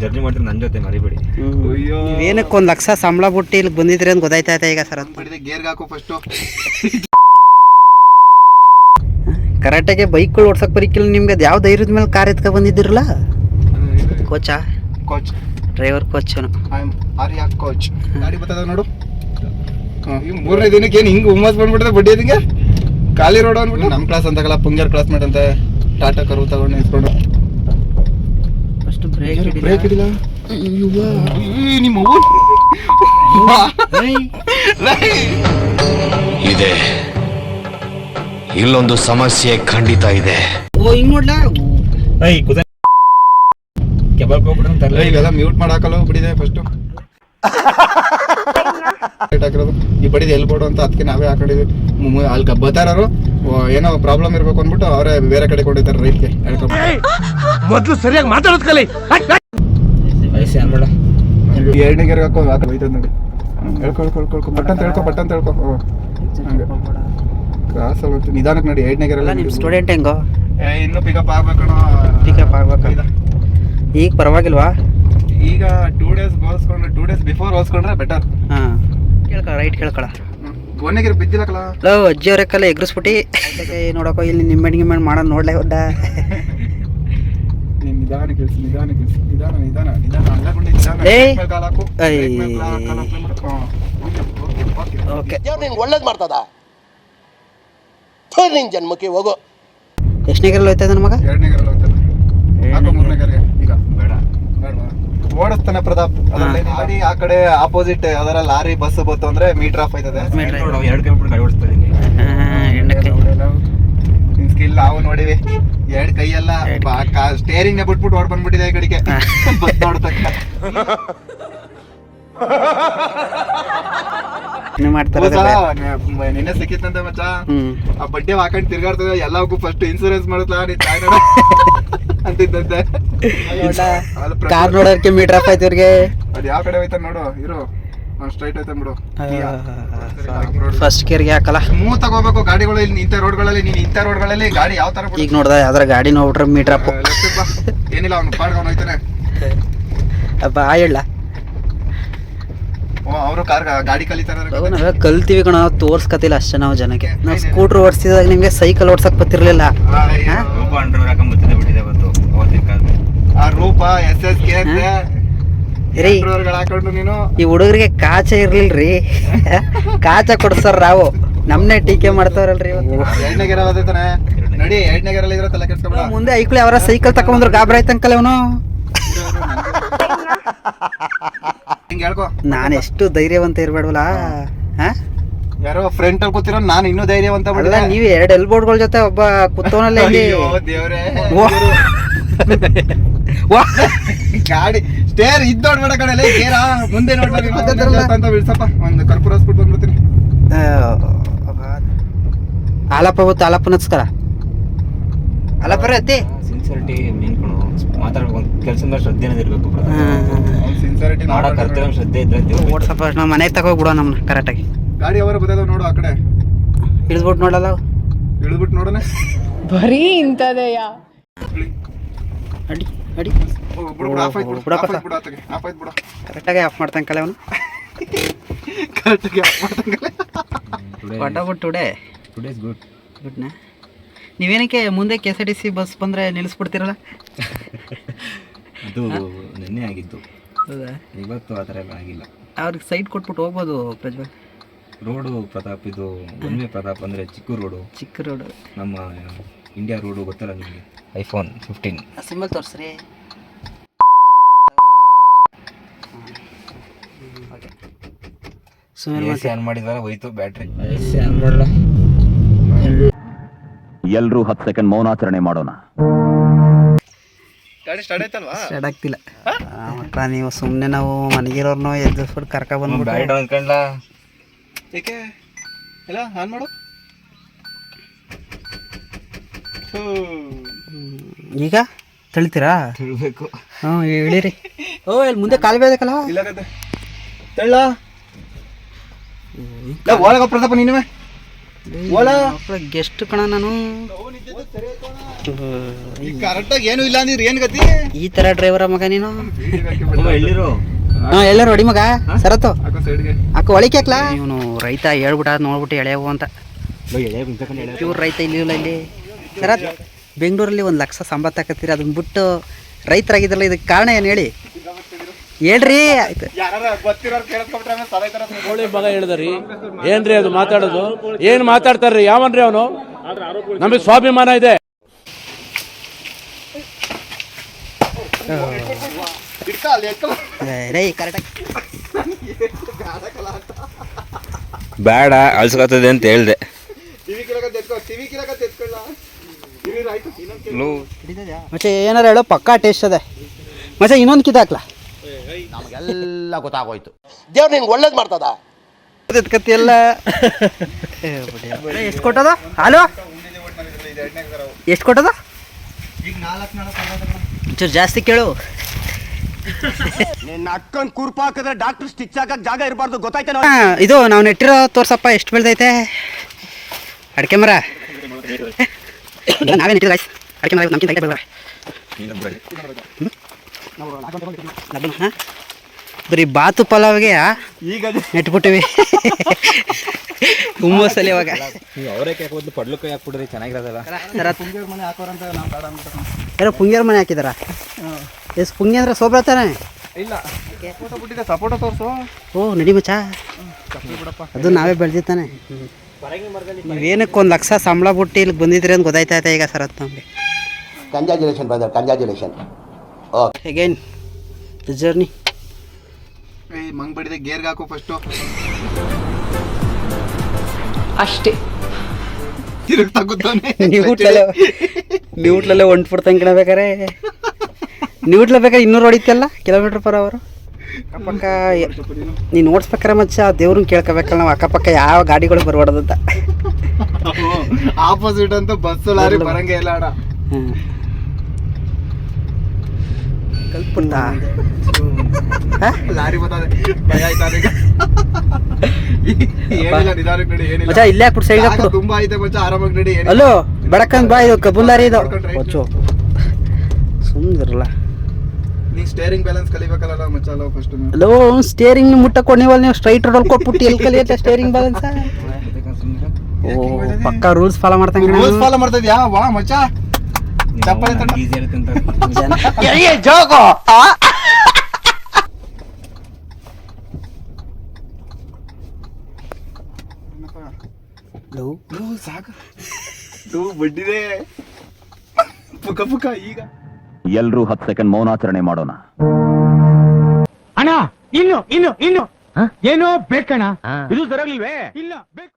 Journey ಮಾಡ್ತೀರಿ ನನ್ನ ಜೊತೆ ಮರಿಬೇಡಿ. ಏನಕ್ಕೆ 1 ಲಕ್ಷ ಸಂಬಳ ಬಿಟ್ಟು ಇಲ್ಲಿ ಬಂದಿದ್ರಿ ಅಂತ ಗೊತ್ತಾಯ್ತಾ ಈಗ ಸರ್? ಗೇರ್ಗೆ ಹಾಕು ಫಸ್ಟು. ಕರೆಕ್ಟಾಗಿ ಬೈಕ್ಗಳು ಓಡ್ಸಕ್ಕೆ ಬರೀಕಿಲ್ಲ ನಿಮ್ಗೆ. ಅದು ಯಾವ ಧೈರ್ಯದ ಮೇಲೆ ಕಾರ್ ಎತ್ಕೊ ಬಂದಿದ್ದಿರಲ್ಲ? ಕೋಚಾ? Coach, driver coach. Arya coach ಗಾಡಿ ಬರ್ತದ ನೋಡು. ಈ 3ನೇ ದಿನಕ್ಕೆ ಏನು ಹಿಂಗೆ ಹುಮ್ಮಸ್ ಬಂದ್ಬಿಡ್ತದೆ ಬಡ್ಡಿ ಅದಿಂಗೆ. ಖಾಲಿ ರೋಡ್ ಅಂದ್ಬಿಟ್ಟು ನಮ್ಮ ಕ್ಲಾಸ್ ಅಂತಕಲ್ಲ, ಪುಂಜರ್ ಕ್ಲಾಸ್ ಮಾಡಂತೆ. ಟಾಟಾ ಕರು ತಗೊಂಡು ನಿಂತ್ಕೊಂಡು ಫಸ್ಟ್ ಬ್ರೇಕ್ ಹಿಡಿಲ್ಲ. ನಿಮ್ಮ ಇದೆ, ಇಲ್ಲೊಂದು ಸಮಸ್ಯೆ ಖಂಡಿತ ಇದೆ. ಓ ಹಿಂಗ್ ನೋಡ್ಲಾ? ಇವೆಲ್ಲ ಮ್ಯೂಟ್ ಮಾಡಾಕಲ್ಲ ಬಿಡಿದೆ ಫಸ್ಟು. ಹಾಕಿರೋದು ಈ ಬಡಿದ ಎಲ್ಲಿ ಕೊಡು ಅಂತ ಅದಕ್ಕೆ ನಾವೇ ಹಾಕೊಂಡಿದ್ವಿ. ಅಲ್ಲಿ ಬತ್ತಾರು ಏನೋ ಪ್ರಾಬ್ಲಮ್ ಇರ್ಬೇಕು ಅಂದ್ಬಿಟ್ಟು ಅವರೇ ಬೇರೆ ಕಡೆ ಕೊಂಡಿದ್ದಾರೆ ರೈಟ್ಗೆ. ಮೊದಲು ಸರಿಯಾಗಿ ಮಾತಾಡೋದು ಕಲಿ. 2ನೇ ಗೆರೆ ಹಾಕೋ ಹೋಯ್ತದ ನೋಡಿ. ಹೇಳ್ಕೊಳ್ಕೊಳ್ಕೊಳ್ಕೊ ಬಟ್ಟಂತ ಹೇಳ್ಕೊ. ಹಂಗೆ ಕ್ರಾಸಲ್ಲಿ ನಿಧಾನಕ್ಕೆ ನೋಡಿ. 2ನೇ ಗೆರೆ ನಿಮ್ಮ ಸ್ಟೂಡೆಂಟ್ ಹೆಂಗೋ? ಇನ್ನೂ ಪಿಕಪ್ ಆಗ್ಬೇಕಣ. ಪಿಕಪ್ ಆಗ್ಬೇಕಲ್ಲ ಈಗ? ಪರವಾಗಿಲ್ವಾ? ಈಗ 2 ಡೇಸ್ ಹೋಲ್ಸ್ಕೊಂಡ್ರೆ 2 ಡೇಸ್ ಬಿಫೋರ್ ಹೋಲ್ಸ್ಕೊಂಡ್ರೆ ಬೆಟರ್. ಹಾಂ ಕೇಳ್ಕೊಳ, ರೈಟ್ ಕೇಳ್ಕೊಳ. 1ನೇ ಗೆರೆ ಬಿದ್ದಿಲ್ಲಕಲ್ಲ. ಅಜ್ಜಿ ಅವ್ರಕ್ಕೆಲ್ಲ ಎಗ್ರಿಸ್ಬಿಟ್ಟು ನೋಡಕ್ಕೋ ಇಲ್ಲಿ ನಿಮ್ಮೆಣ್ಣಿಗೆ ಮಾಡೋದು ನೋಡ್ಲೇ ಹೋದ. ನಿಧಾನ ಓಕೆ. ಒಳ್ಳೇದು ಮಾಡ್ತದ ನಿನ್ ಜನ್ಮಕ್ಕೆ ಹೋಗೋ. ಎಷ್ಟನೇ ಗೆರೆ ಹೋಯ್ತಾ ನನ್ನ ಮಗ? 2ನೇ ಗೆರೆ ಹೋಗ್ತಾನೆ. 3ನೇ ಗೆರೆ ಈಗ ಬೇಡ ಓಡಿಸ್ತಾನೆ ಪ್ರತಾಪ್. ಗಾಡಿ ಆ ಕಡೆ ಆಪೋಸಿಟ್ ಅದರ ಲಾರಿ ಬಸ್ ಬತ್ತು ಅಂದ್ರೆ ಮೀಟರ್ ಆಫ್ ಆಯ್ತದೆ. 2 ಕಿಲೋಮೀಟರ್ ಗಾಡಿ ಓಡಿಸ್ತಾ ಇದೀನಿ. ನಿನ್ ಸ್ಕಿಲ್ ನಾವು ನೋಡಿವಿ. 2 ಕೈಯೆಲ್ಲ ಸ್ಟೇರಿಂಗ್ ನೇ ಬಿಟ್ಬಿಟ್ಟು ಓಡ್ ಬಂದ್ಬಿಟ್ಟಿದೆ ಈ ಕಡೆಗೆ ಬಸ್ ನೋಡ್ತಕ್ಕ. ನಿನ್ನೆ ಸಿಕ್ಕಿತ್ತಂತೆ ಮಚ್ಚ. ಆ ಬಡ್ಡೆ ಹಾಕೊಂಡ್ ತಿರ್ಗಾಡ್ತದೆ. ಎಲ್ಲಕ್ಕೂ ಫಸ್ಟ್ ಇನ್ಸೂರೆನ್ಸ್ ಮಾಡುತ್ತಾ ಅಂತಿದ್ದಂತೆ. ಕಾರ್ ನೋಡೋಕೆ ಮೀಟರ್ ಆಫ್ ಆಯ್ತು ಇವ್ರಿಗೆ. ಅದ್ ಯಾವ ಕಡೆ ಹೋಯ್ತಾನ ನೋಡು. ಇರು ಸ್ಟ್ರೈಟ್ ಹೋಯ್ತಾನ ಬಿಡು. ಫಸ್ಟ್ ಗೇರ್ಗೆ ಹಾಕಲ್ಲ. ಸ್ಮೂತ್ ಆಗಿ ಹೋಗ್ಬೇಕು ಗಾಡಿಗಳು. ಇಲ್ಲಿ ಇಂಥ ರೋಡ್ಗಳಲ್ಲಿ ಗಾಡಿ ಯಾವ ತರ ಈಗ ನೋಡ್ದ ಯಾವ್ದಾರ ಗಾಡಿ ನೋಡ್ಬಿಟ್ರೆ ಮೀಟರ್ ಅಪ್. ಏನಿಲ್ಲ ಅವ್ನು ಪಾಡ್ಕೊಂಡು ಹೋಯ್ತಾನೆ. ಹೇಳ ಅವರು ಗಾಡಿ ಕಲಿತಾರ. ನಾವೇ ಕಲ್ತೀವಿ ಕಣ, ತೋರ್ಸ್ಕತಿಲ್ಲ ಅಷ್ಟೇ ನಾವು ಜನಕ್ಕೆ. ನಾವು ಸ್ಕೂಟರ್ ಓಡಿಸಿದಾಗ ನಿಮ್ಗೆ ಸೈಕಲ್ ಓಡ್ಸಕ್ ಗೊತ್ತಿರ್ಲಿಲ್ಲ. ಆ ರೂಪ SSK ಹಾಕೊಂಡು ನೀನು ಈ ಹುಡುಗರಿಗೆ ಕಾಚ ಇರ್ಲಿಲ್ರಿ. ಕಾಚ ಕೊಡ್ಸಾರ ನಾವು ನಮ್ನೆ ಟೀಕೆ ಮಾಡ್ತಾರಲ್ರಿ. 2ನೇ ಗೆರೆ ಓದೈತಾನೆ ನೋಡಿ. 2ನೇ ಗೆರೆ ಇದ್ರೆ ತಲೆ ಕೆಡ್ಸ್ಕೊಂಡ. ಮುಂದೆ ಐಕ್ಳು ಅವರ ಸೈಕಲ್ ತಕೊಂಡ್ರು ಗಾಬರಿ ಆಯ್ತಂಕಲ್ಲ ಅವನು. ನಾನು ಎಷ್ಟು ಧೈರ್ಯವಂತ ಇರ್ಬೇಡವಲ್ಲ. ಯಾರೋ ಫ್ರಂಟ್ ಅಲ್ಲಿ ಕೂತಿರೋ ನಾನು ಇನ್ನೂ ಧೈರ್ಯವಂತ. ನೀವು 2 ಎಲ್ಬೋರ್ಡ್ಗಳ ಜೊತೆ ಒಬ್ಬ ಕುತ್ತವನಲ್ಲೇ ದೇವ್ರೆ. ಗಾಡಿ ಸ್ಟೇರ್ ಇದ್ ನೋಡ್ಬೇಡ ಕಣಲೆ. ಗೇರ ಮುಂದೆ ನೋಡ್ಬೇಡ. ಬಿಡ್ಸಪ್ಪ ಒಂದು ಕರ್ಪೂರ ಹಾಸ್ಬಿಟ್ಟು ಬಂದ್ಬಿಡ್ತೀನಿ. ಆಲಪ್ಪ ಗೊತ್ತು, ಆಲಪ್ಪನ ಹಚ್ಕರ ಆಲಪ್ಪರ ಅತ್ತಿ. ಸಿನ್ಸಿಯರಿಟಿ ಮೇನ್ ಕಣೋ. ಮಾತಾಡ್ಬೇಕು, ಕೆಲಸದ ಶ್ರದ್ಧೆನೇ ಇರಬೇಕು. ಸಿನ್ಸಿಯರಿಟಿ ಮಾಡೋ ಕರ್ತವ್ಯ ಶ್ರದ್ಧೆ ಇದ್ರೆ ಓಡ್ಸಪ್ಪ. ನಾವು ಮನೆಗೆ ತಗೋಬಿಡೋ ನಮ್ಮನ್ನ ಕರೆಕ್ಟಾಗಿ. ಗಾಡಿ ಅವರ ಬರ್ತದ ನೋಡು ಆ ಕಡೆ. ಇಳಿದ್ಬಿಟ್ಟು ನೋಡಲ್ಲ. ಇಳಿದ್ಬಿಟ್ಟು ನೋಡೋಣ. ಬರೀ ಇಂಥದೆಯಾ? ಅಡಿ ಅಡಿ ಕರೆಕ್ಟಾಗಿ ಆಫ್ ಮಾಡ್ತಂಕಲ್ಲ ಅವನು. ಟುಡೇ ಗುಡ್ನಾ. ನೀವೇನಕ್ಕೆ ಮುಂದೆ KSRTC ಬಸ್ ಬಂದರೆ ನಿಲ್ಲಿಸ್ಬಿಡ್ತೀರಲ್ಲ? ಅದು ನಿನ್ನೆ ಆಗಿದ್ದು. ಹೌದಾ? ಇವತ್ತು ಆ ಥರ ಎಲ್ಲ ಆಗಿಲ್ಲ. ಅವ್ರಿಗೆ ಸೈಡ್ ಕೊಟ್ಬಿಟ್ಟು ಹೋಗ್ಬೋದು ಪ್ರಜ್ವಲ್. ರೋಡು ಪ್ರತಾಪ್ ಇದು ಒನ್ವೆ ಪ್ರತಾಪ್ ಅಂದರೆ ಚಿಕ್ಕ ರೋಡು. ನಮ್ಮ ಇಂಡಿಯಾ ರೋಡು ಗೊತ್ತಲ್ಲ ನಿಮಗೆ? iPhone 15 ಸಿಂಬಲ್ ತೋರಿಸ್ರಿ. ಆನ್ ಮಾಡಿದ್ವಲ್ಲ ಹೋಯ್ತು ಬ್ಯಾಟ್ರಿ. ಎಲ್ಲರೂ 10 ಸೆಕೆಂಡ್ ಮೌನಾಚರಣೆ ಮಾಡೋಣ. ಗಾಡಿ ಸ್ಟಾರ್ಟ್ ಆಯ್ತಲ್ವಾ? ಸ್ಟಾರ್ಟ್ ಆಗ್ತಿಲ್ಲ ಮಕ್ಕಳ. ನೀವು ಸುಮ್ಮನೆ ನಾವು ಮನೆಗಿರೋರ್ನೋ ಎದ್ದಿಸ್ಬಿಟ್ಟು ಕರ್ಕೊಬಂದ್ಬಿಟ್ಟು ಬ್ಯಾಡ್ ಅಂದ್ಕೊಂಡ್ಲ. ಏಕೆ ಇಲ್ಲ ಆನ್ ಮಾಡು. ಈಗ ತಳಿತೀರಾ? ತಿಳ್ಬೇಕು. ಹ್ಞೂ ಹೇಳಿರಿ. ಓ ಇಲ್ಲಿ ಮುಂದೆ ಕಾಲು ಬೇಕಲ್ಲ. ಇಲ್ಲ ತಳ್ಳ ಒಳಗ ಪ್ರತಾಪ ನೀನುವೆ. ಓಲಾ ಗೆಸ್ಟ್ ಕಣ ನಾನು. ಕರೆಕ್ಟಾಗಿ ಏನು ಇಲ್ಲ ಅಂದಿರಿ ಏನ್ ಗತಿ? ಈ ತರ ಡ್ರೈವರ ಮಗ ನೀನು. ಎಳ್ಳಿರು ಹಾ ಎಲ್ಲರೂ ಹೊಡಿ ಮಗ ಸರತ್ತು ಹಾಕೋ ಸೈಡ್ಗೆ. ಅಕ್ಕ ಒಳಿಕೆ ಹಾಕ್ಲಾ. ಇವನು ರೈತ ಹೇಳ್ಬಿಟ್ಟ ನೋಡ್ಬಿಟ್ಟು ಎಳೆಯವು ಅಂತ. ಇವ್ರು ರೈತ ಇಲ್ಲಿಲ್ಲ ಇಲ್ಲಿ ಸರತ್. ಬೆಂಗಳೂರಲ್ಲಿ 1 ಲಕ್ಷ ಸಂಬಳ ತಕತ್ತೀರಿ, ಅದನ್ನ ಬಿಟ್ಟು ರೈತರಾಗಿದ್ರಲ್ಲ, ಇದಕ್ಕೆ ಕಾರಣ ಏನು ಹೇಳಿ ಹೇಳ್ರಿ. ಆಯ್ತು ಕೋಳಿ ಮಗ ಹೇಳಿದ್ರಿ ಏನ್ರಿ ಅದು ಮಾತಾಡೋದು? ಏನ್ ಮಾತಾಡ್ತಾರ್ರಿ? ಯಾವನ್ರಿ ಅವನು? ನಮಗೆ ಸ್ವಾಭಿಮಾನ ಇದೆ. ರೈ ಕರೆಕ್ಟಾಗಿ ಬೇಡ ಅಳ್ಸ್ಕೊತದೆ ಅಂತ ಹೇಳ್ದೆ. ಮತ್ತೆ ಏನಾರು ಹೇಳೋ ಪಕ್ಕಾ ಟೇಸ್ಟ್ ಅದೇ. ಮತ್ತೆ ಇನ್ನೊಂದು ಕಿತ್ತಾಕ್ಲಾ. ನಮಗೆಲ್ಲ ಗೊತ್ತಾಗೋಯ್ತು. ದೇವ್ರು ನಿನ್ಗೆ ಒಳ್ಳೇದು ಮಾಡ್ತದ. ಕತ್ತಿಯಲ್ಲ ಎಷ್ಟು ಕೊಟ್ಟದ ಹಾಲು? ಎಷ್ಟು ಕೊಟ್ಟದ? ಚೂರು ಜಾಸ್ತಿ ಕೇಳು. ನಿನ್ನ ಅಕ್ಕನ್ ಕುರ್ಪ ಹಾಕಿದ್ರೆ ಡಾಕ್ಟರ್ ಸ್ಟಿಚ್ ಹಾಕಕ್ ಜಾಗ ಇರಬಾರ್ದು, ಗೊತ್ತಾಯ್ತಾ? ಇದು ನಾವು ನೆಟ್ಟಿರೋ ತೋರ್ಸಪ್ಪ ಎಷ್ಟು ಬೆಳ್ದೈತೆ ಅಡಿಕೆ ಮರ. ನಾವೇ ನೆಟ್ಟಿಲ್ಲ ಅಡಿಕೆ ಮರ, ನಮ್ಗಿಂತ ಬೆಳೆದ ಬರೀ ಬಾತು ಪಲಾವ್ಗೆ ಈಗ ನೆಟ್ಬಿಟ್ಟಿವಿ. ಹುಮ್ಮಸ್ಸಲ್ಲಿ ಇವಾಗ ಅವರೇ ಪಡ್ಲುಕಾಯಿ ಹಾಕ್ಬಿಡ್ರಿ, ಚೆನ್ನಾಗಿರೋದಲ್ಲ. ಮನೆ ಹಾಕೋರಂತ ನಾವು ಬೇಡ ಅಂದ್ಬಿಟ್ಟು. ಯಾರೋ ಪುಂಗ್ಯಾರ ಮನೆ ಹಾಕಿದಾರ. ಎಷ್ಟು ಪುಂಗಿ ಅಂದ್ರೆ ಸೋಬ್ರ ತಾನೆ? ಇಲ್ಲ ಫೋಟೋ ಬಿಟ್ಟಿದ್ದೆ, ಸಪೋಟ ತೋರಿಸು. ಓ ನಡಿ ಮಚ್ಚ, ಅದು ನಾವೇ ಬೆಳೆದಿತ್ತಾನೆ. ನೀವೇನಕ್ಕೆ 1 ಲಕ್ಷ ಸಂಬಳ ಬಿಟ್ಟು ಇಲ್ಲಿಗೆ ಬಂದಿದ್ರಿ ಅಂತ ಗೊತ್ತಾಯ್ತಾ ಈಗ ಸರತ್ ನಮಗೆ. Congratulation brother, congratulation. Again the journey. ಮಂಗ್ ಬಡಿದೆ ಗೇರ್ಗೆ ಹಾಕು ಫಸ್ಟು. ಅಷ್ಟೇ. ತಿರುಗಿ ತಗುತ್ತಾನೆ. ನ್ಯೂಟ್ಲಲ್ಲೇ ಹೊಂಟ್ಬಿಡ್ತಂಗೆ ಬೇಕಾರೆ. ನ್ಯೂಟ್ಲ ಬೇಕಾದ್ರೆ 200 ಹೊಡಿತಲ್ಲ km/h. ಅಕ್ಕಪಕ್ಕ ನೀನು ಓಡಿಸ್ಬೇಕಾರೆ ಮಚ್ಚ ದೇವ್ರನ್ನ ಕೇಳ್ಕೊಬೇಕಲ್ಲ ನಾವು, ಅಕ್ಕಪಕ್ಕ ಯಾವ ಗಾಡಿಗಳು ಬರ್ಬಾರ್ದಂತ. ಆಪೋಸಿಟ್ ಅಂತೂ ಬಸ್ಸು ಲಾರಿ ಬರಂಗೆ ಇಲ್ಲ ಅಣ್ಣ. ಕಲ್ಪುಟ್ಟ ಲಾರಿ ಬರ್ತದೆ, ಭಯ ಆಯ್ತಾ ಈಗ? ಏನಿಲ್ಲ, ನಿಧಾನಕ್ಕೆ ನಡಿ, ಏನಿಲ್ಲ. ಮಚ್ಚ ಇಲ್ಲೇ ಹಾಕ್ಬಿಟ್ಟು ಸೈಡ್ ಹಾಕ್ಬಿಡು. ತುಂಬಾ ಐತೆ ಮಚ್ಚ, ಆರಾಮಾಗಿ ನಡಿ. ಅಲ್ಲೋ ಬೆಳಕಂದ್ ಬಾ, ಇದು ಕಬ್ಬುಲಾರಿ ಇದು ಕೊಚ್ಚು ಸುಮ್ಮನಿರಲ್ಲ. ನೀ ಸ್ಟೇರಿಂಗ್ ಬ್ಯಾಲೆನ್ಸ್ ಕಲಿಬೇಕಲ್ಲ ಮಚ್ಚ, ಅಲ್ಲ ಫಸ್ಟ್. ಅಲ್ಲೋ ಸ್ಟೇರಿಂಗ್ ಮುಟ್ಟಕ್ಕೆ ನೀವಲ್ಲ, ನೀವು ಸ್ಟ್ರೈಟ್ ರೋಡಲ್ಲಿ ಕೊಟ್ಬಿಟ್ಟು ಎಲ್ಲಿ ಕಲಿಯುತ್ತೆ ಸ್ಟೇರಿಂಗ್ ಬ್ಯಾಲೆನ್ಸ್? ಓ ಪಕ್ಕ ರೂಲ್ಸ್ ಫಾಲೋ ಮಾಡ್ತಂಗೆ. ರೂಲ್ಸ್ ಫಾಲೋ ಮಾಡ್ತಾ ಇದ್ಯಾ? ವಾ ಮಚ್ಚ, ಚಪ್ಪಲಿ ತಂಡ. ಈಸಿ ಇರುತ್ತೆ ಅಂತ. ಸಾಕು ಬಡ್ಡಿದೆ ಪುಕ ಪುಕ. ಈಗ ಎಲ್ರೂ 10 ಸೆಕೆಂಡ್ ಮೌನಾಚರಣೆ ಮಾಡೋಣ. ಅಣ್ಣ ಇನ್ನು ಇನ್ನು ಇನ್ನು ಏನೋ ಬೇಕಣ್ಣ, ಇದು ಸರಿಯಾಗಿಲ್ವೇ? ಇಲ್ಲ ಬೇಕು.